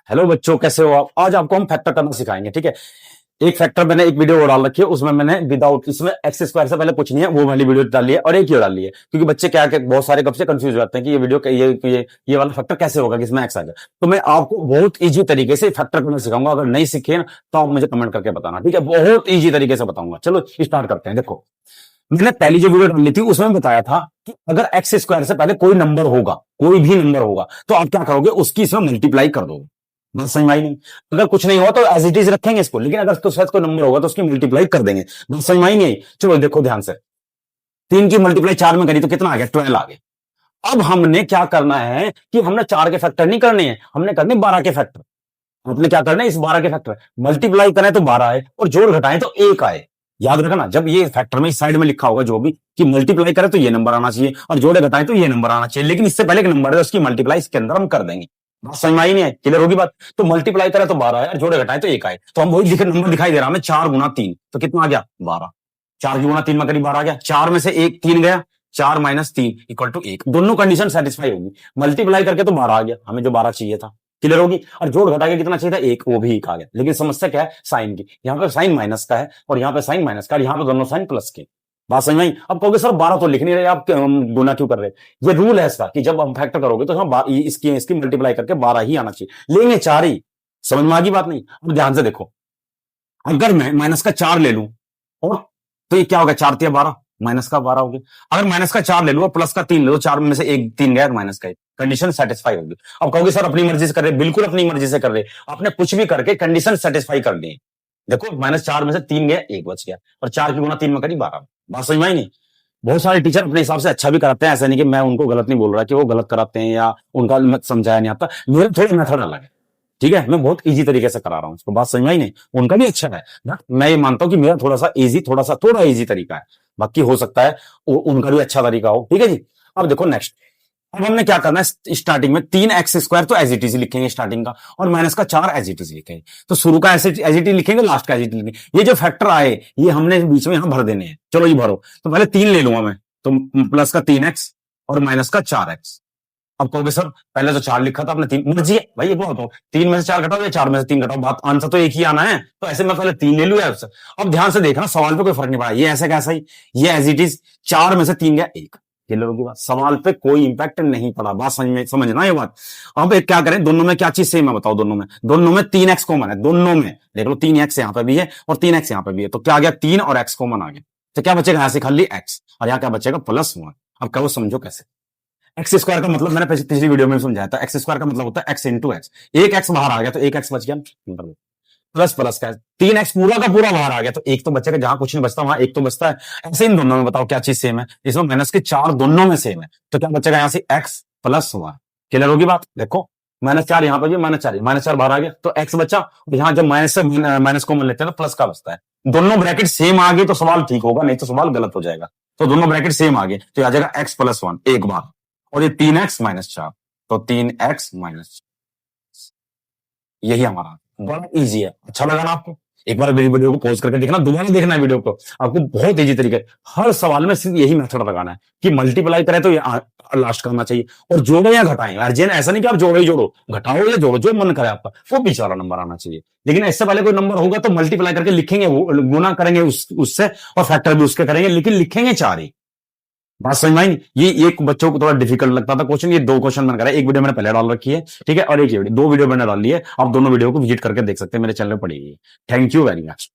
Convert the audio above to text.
Hello बच्चों, कैसे हो आप। आज आपको हम फैक्टर करना सिखाएंगे। ठीक है, एक फैक्टर मैंने एक वीडियो डाल रखी है, उसमें मैंने विदाउट इसमें एक्स स्क्वायर से पहले कुछ नहीं है वो वाली वीडियो डाली है और एक ही डाली है, क्योंकि बच्चे क्या बहुत सारे कब से कंफ्यूज हो जाते हैं कि ये वीडियो ये वाला फैक्टर कैसे होगा कि इसमें एक्स आ जाए। तो मैं आपको बहुत इजी तरीके से फैक्टर करना सिखाऊंगा। अगर नहीं सीखे ना तो आप मुझे कमेंट करके बताना। ठीक है, बहुत इजी तरीके से बताऊंगा। चलो स्टार्ट करते हैं। देखो, मैंने पहली जो वीडियो डाली थी उसमें बताया था कि अगर एक्स स्क्वायर से पहले कोई नंबर होगा, कोई भी नंबर होगा, तो आप क्या करोगे, उसकी इसमें मल्टीप्लाई कर दोगे। बात समझ में आई नहीं? अगर कुछ नहीं हुआ तो एज इट इज रखेंगे इसको, लेकिन अगर तो शायद कोई नंबर होगा तो उसकी मल्टीप्लाई कर देंगे। बात समझ में आई नहीं आई? चलो देखो ध्यान से, 3 की मल्टीप्लाई 4 में करी तो कितना आ गया, 12 आ गया। अब हमने क्या करना है कि हमने 4 के फैक्टर नहीं करने हैं, हमने करने 12 के फैक्टर। आपने क्या करना है, इस 12 के फैक्टर मल्टीप्लाई करें तो 12 आए और जोड़ घटाएं तो 1 आए। याद रखना, जब ये फैक्टर में इस साइड में लिखा होगा जो भी कि मल्टीप्लाई करें तो ये नंबर आना चाहिए और जोड़े घटाएं तो ये नंबर आना चाहिए, लेकिन इससे पहले एक नंबर है उसकी मल्टीप्लाई इसके अंदर हम कर देंगे। बात समझ में आई नहीं है? क्लियर होगी बात? तो मल्टीप्लाई करें तो 12 आए और जोड़े घटाएं तो 1 आए। तो हम वही नंबर दिखाई दे रहा हमें, 4 गुना 3 तो कितना आ गया, 12। 4 की गुना 3 में करीब 12 आ गया। 4 में से 1 3 गया, 4 माइनस 3 इक्वल टू 1। दोनों कंडीशन सेटिस्फाई होगी। मल्टीप्लाई करके तो 12 आ गया, हमें जो 12 चाहिए था। क्लियर होगी? और जोड़ घटा के कितना चाहिए था, 1, वो भी 1 आ गया। लेकिन समस्या क्या है, साइन की। यहाँ पे साइन माइनस का है और यहाँ पे साइन माइनस का, यहाँ पे दोनों साइन प्लस के। बात समझ में आई? अब कहोगे सर 12 तो लिख नहीं रहे आप, गुना क्यों कर रहे? ये रूल है इसका कि जब हम फैक्टर करोगे तो हम इसकी मल्टीप्लाई करके 12 ही आना चाहिए, लेंगे 4 ही। समझ में आ गई बात नहीं? अब ध्यान से देखो, अगर मैं माइनस का 4 ले लूं और तो ये क्या होगा, 4 तिया 12, माइनस का 12 हो गया। अगर माइनस का 4 ले लो और प्लस का 3 ले लो, 4 में से 1 3 गया, माइनस का 1, कंडीशन सेटिस्फाई होगी। अब कहोगे सर अपनी मर्जी से कर रहे, बिल्कुल अपनी मर्जी से कर रहे, आपने कुछ भी करके कंडीशन सेटिस्फाई कर दी। देखो, -4 में से 3 गया, 1 बच गया और 4 की गुना 3 में करी 12। बात समझ में आई नहीं? बहुत सारे टीचर अपने हिसाब से अच्छा भी कराते हैं, ऐसा नहीं कि मैं उनको गलत नहीं बोल रहा कि वो गलत कराते हैं या उनका समझाया नहीं आता। मेरे थोड़े मेथड अलग है। ठीक है, मैं बहुत इजी तरीके से करा रहा हूं उसको। बात समझ में आई नहीं? उनका भी अच्छा है ना? मैं ये मानता हूं कि मेरा थोड़ा इजी तरीका है, बाकी हो सकता है उनका भी अच्छा तरीका हो। ठीक है जी। अब देखो नेक्स्ट, अब हमने क्या करना है, स्टार्टिंग में 3x² तो एज इट इज लिखेंगे स्टार्टिंग का, और माइनस का 4 एज इट इज लिखेंगे। तो शुरू का एज इट इज लिखेंगे, लास्ट का एज इट इज लिखेंगे। ये जो फैक्टर आए ये हमने बीच में यहां भर देने हैं। चलो ये भरो। तो पहले 3 ले लूंगा मैं, तो प्लस का 3x और माइनस का 4x। अब कहोगे सर पहले तो 4 लिखा था आपने, 3 मर्जी है भाई, ये बहुत हो, 3 में से 4 घटाओ या 4 में से 3 घटाओ, बात आंसर तो एक ही आना है। तो ऐसे मैं पहले 3 ले लूं यार। अब ध्यान से देखना, सवाल पे कोई फर्क नहीं पड़ा, ये ऐसा कैसा ही, ये एज इट इज 4 में से 3 गया 1। ये लोगों की बात, सवाल पे कोई इंपैक्ट नहीं पड़ा। बात समझना ये बात। अब एक क्या करें, दोनों में क्या चीज सेम है बताओ? दोनों में 3x कॉमन है, दोनों में देख लो, 3x यहाँ पे भी है और 3x यहाँ पे भी है, तो क्या आ गया, 3 और x कॉमन आ गया। तो क्या बचेगा यहाँ से, खाली x, और यहाँ क्या बचेगा, +1। अब क्या वो समझो कैसे। एक्स स्क्वायर का मतलब मैंने पिछली वीडियो में समझाया था, एक्स स्क्वायर का मतलब होता है x इंटू एक्स। एक एक्स बाहर आ गया तो एक एक्स बच गया, प्लस प्लस का 3x पूरा का पूरा बाहर आ गया तो एक तो बचेगा, जहां कुछ नहीं बचता वहां एक तो बचता है। ऐसे इन दोनों में बताओ क्या चीज सेम है, इसमें माइनस के 4 दोनों में सेम है, तो क्या बचेगा यहाँ से, x + 1। क्लियर होगी बात? देखो -4 यहाँ पर भी, -4 बाहर आ गया तो x बचा, यहाँ जब माइनस से माइनस कॉमन लेते हैं तो प्लस का बचता है। दोनों ब्रैकेट सेम आ गए तो सवाल ठीक होगा, नहीं तो सवाल गलत हो जाएगा। तो दोनों ब्रैकेट सेम आ गए तो आ जाएगा x + 1 एक बार, और ये 3x - 4 तो 3x - यही हमारा, बड़ा इजी है। अच्छा लगा ना आपको? एक बार मेरी वीडियो को पॉज करके देखना, दोबारा देखना है वीडियो को, आपको बहुत इजी तरीके, हर सवाल में सिर्फ यही मेथड लगाना है कि मल्टीप्लाई करें तो ये लास्ट करना चाहिए, और जोड़ो या घटाएं। अर्जेंट ऐसा नहीं कि आप जोड़ो ही जोड़ो, घटाओ या जोड़ो, जो मन करे आपका, वो बीच वाला नंबर आना चाहिए। लेकिन इससे पहले कोई नंबर होगा तो मल्टीप्लाई करके लिखेंगे, वो गुना करेंगे उससे, और फैक्टर भी उसके करेंगे, लेकिन लिखेंगे 4 ही। बात समझ में आई? ये एक बच्चों को थोड़ा डिफिकल्ट लगता था क्वेश्चन, ये 2 क्वेश्चन मैंने करा, एक वीडियो मैंने पहले डाल रखी है, ठीक है, और एक ये 2 वीडियो मैंने डाल ली है। आप दोनों वीडियो को विजिट करके देख सकते हैं, मेरे चैनल पर पड़ी है। Thank you very much.